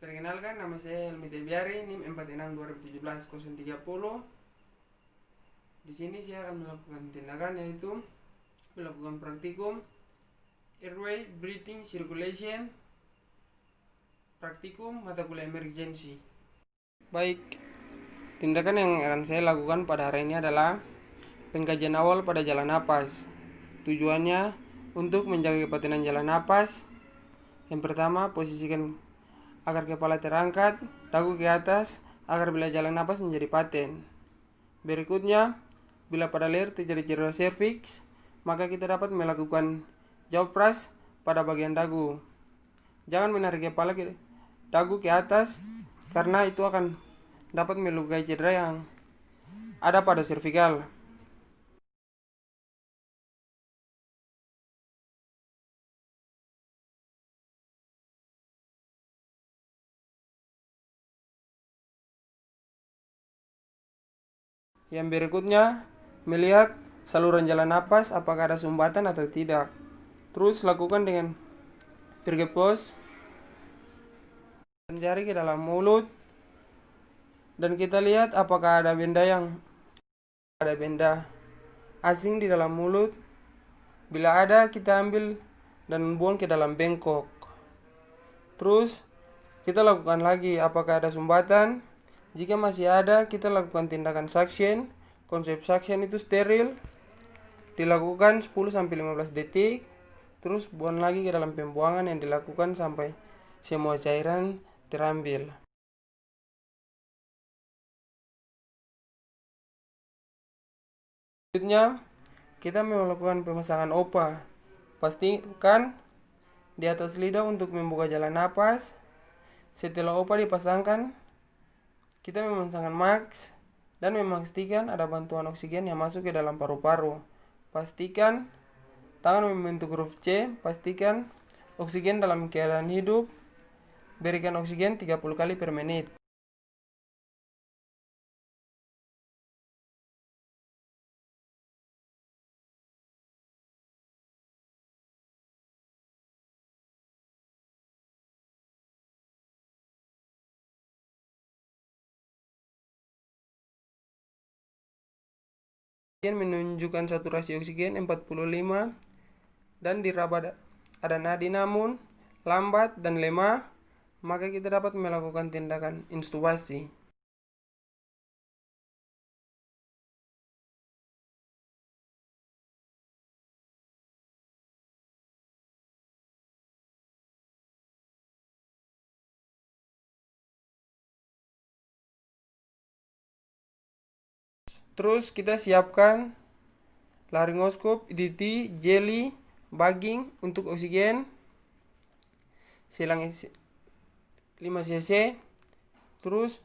Perkenalkan, nama saya Helmi Tebiari, NIM 46 2017 030. Di sini saya akan melakukan tindakan yaitu melakukan praktikum airway breathing circulation, praktikum mata kuliah emergency. Baik, tindakan yang akan saya lakukan pada hari ini adalah pengkajian awal pada jalan napas. Tujuannya untuk menjaga kepatenan jalan napas. Yang pertama, posisikan agar kepala terangkat, dagu ke atas, agar bila jalan napas menjadi paten. Berikutnya, bila pada leher terjadi cedera serviks, maka kita dapat melakukan jaw press pada bagian dagu. Jangan menarik kepala ke dagu ke atas, karena itu akan dapat melukai cedera yang ada pada servikal. Yang berikutnya, melihat saluran jalan napas apakah ada sumbatan atau tidak. Terus lakukan dengan vergepos dan jari ke dalam mulut, dan kita lihat apakah ada benda asing di dalam mulut. Bila ada, kita ambil dan buang ke dalam bengkok. Terus kita lakukan lagi apakah ada sumbatan. Jika masih ada, kita lakukan tindakan suction. Konsep suction itu steril, dilakukan 10-15 detik. Terus buang lagi ke dalam pembuangan yang dilakukan sampai semua cairan terambil. Selanjutnya, kita melakukan pemasangan OPA. Pastikan di atas lidah untuk membuka jalan napas. Setelah OPA dipasangkan, kita memasangkan mask dan memastikan ada bantuan oksigen yang masuk ke dalam paru-paru. Pastikan tangan membentuk huruf C. Pastikan oksigen dalam keadaan hidup. Berikan oksigen 30 kali per menit. Menunjukkan saturasi oksigen 45 dan diraba ada nadi namun lambat dan lemah, maka kita dapat melakukan tindakan intubasi. Terus kita siapkan laryngoskop, IDT, jelly, bagging untuk oksigen, selang 5 cc. Terus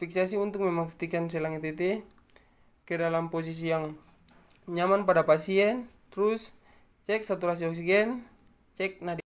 fiksasi untuk memastikan selang IDT ke dalam posisi yang nyaman pada pasien. Terus cek saturasi oksigen, cek nadi.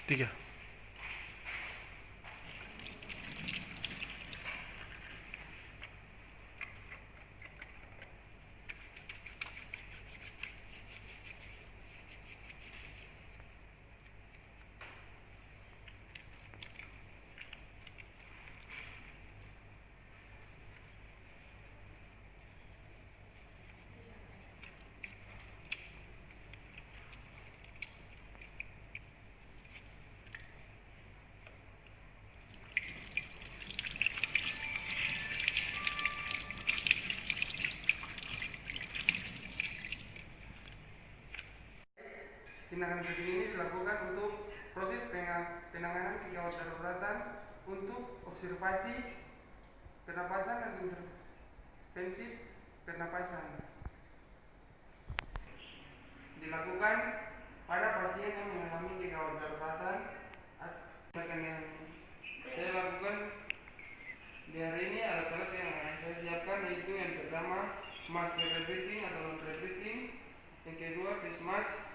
Tiga. Tindakan begini ini dilakukan untuk proses penanganan kegawat daruratan untuk observasi pernapasan dan intervensi pernapasan. Dilakukan pada pasien yang mengalami kegawat daruratan. Tindakan yang saya lakukan di hari ini, alat-alat yang akan saya siapkan yaitu yang pertama masker rebreathing atau non rebreathing, yang kedua face mask,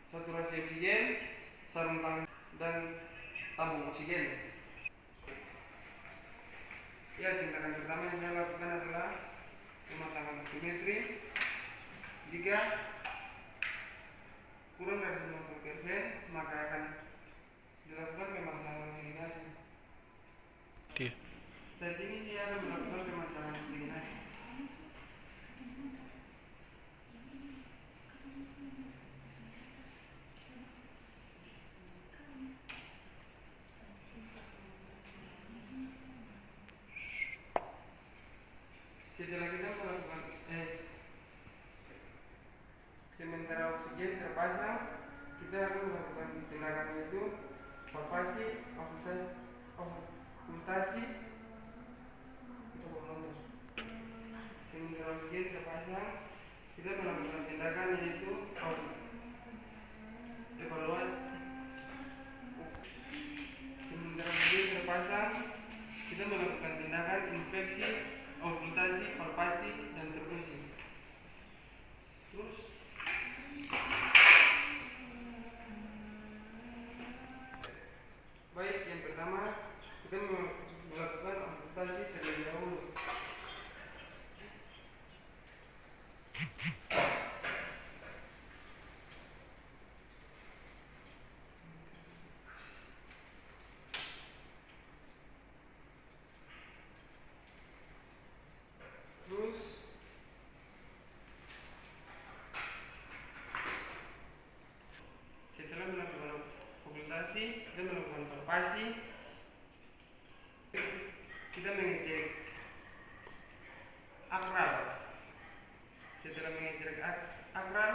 saturasi oksigen, sarung tangan dan tabung oksigen. Ya, tindakan pertama yang saya lakukan adalah pemasangan oximetri. Jika kurang dari 90%, maka akan dilakukan pemasangan oksigenasi. Saat ini saya akan melakukan pemasangan oksigenasi. Setelah kita melakukan sementara oksigen terpasang, kita akan melakukan tindakan yaitu palpasi, okultasi. Sementara oksigen terpasang, kita melakukan tindakan yaitu evaluasi. Sementara oksigen terpasang, kita melakukan tindakan infeksi, okultasi, palpasi, dan perkusi. Terus baik, yang pertama kita melakukan okultasi terlebih dahulu. Terus setelah melakukan okultasi, kita melakukan palpasi. Kita mengecek akral. Setelah mengecek akral,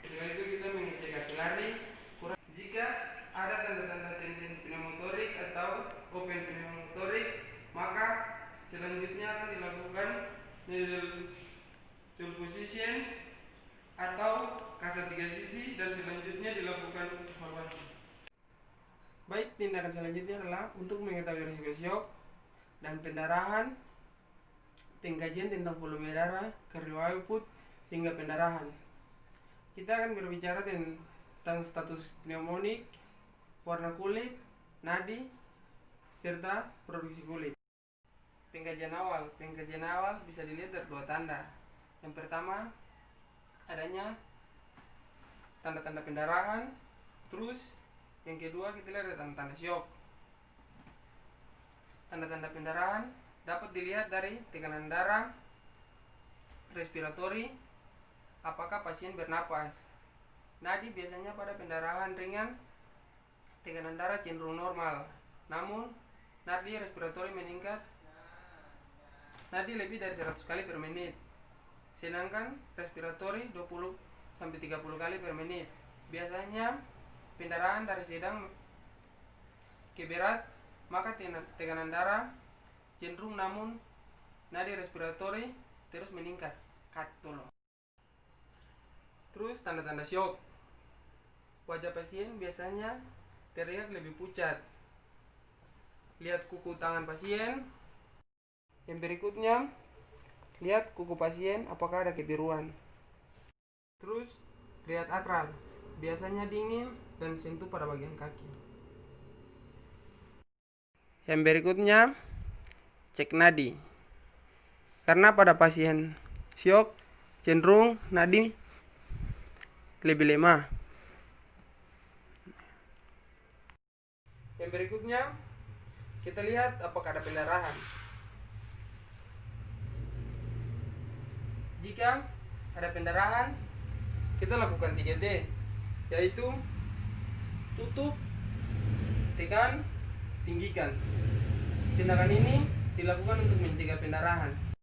setelah itu kita mengecek kapilari. Jika ada tanda-tanda tensi pneumotorik atau open pneumotorik, maka selanjutnya akan dilakukan needle position atau kasar 3 sisi, dan selanjutnya dilakukan evaluasi. Baik, tindakan selanjutnya adalah untuk mengetahui risiko syok dan pendarahan, pengkajian tentang volume darah, cardio output, hingga pendarahan. Kita akan berbicara tentang status pneumonik, warna kulit, nadi, serta produksi kulit. Pengkajian awal bisa dilihat dari 2 tanda. Yang pertama, adanya tanda-tanda pendarahan. Terus yang kedua, kita lihat ada tanda-tanda syok. Tanda-tanda pendarahan dapat dilihat dari tekanan darah, respiratori, apakah pasien bernapas. Nadi biasanya pada pendarahan ringan, tekanan darah cenderung normal, namun nadi respiratori meningkat, nadi lebih dari 100 kali per menit, sedangkan respiratori 20-30 kali per menit. Biasanya pendarahan dari sedang ke berat, maka tekanan darah cenderung, namun nadi respiratori terus meningkat. Terus tanda-tanda syok. Wajah pasien biasanya terlihat lebih pucat. Lihat kuku tangan pasien. Yang berikutnya, lihat kuku pasien apakah ada kebiruan. Terus lihat akral. biasanya dingin dan sentuh pada bagian kaki. Yang berikutnya, cek nadi. Karena pada pasien syok cenderung nadi lebih lemah. Yang berikutnya, kita lihat apakah ada pendarahan. Jika ada pendarahan, kita lakukan 3T, yaitu tutup, tekan, tinggikan. Tindakan ini dilakukan untuk mencegah pendarahan.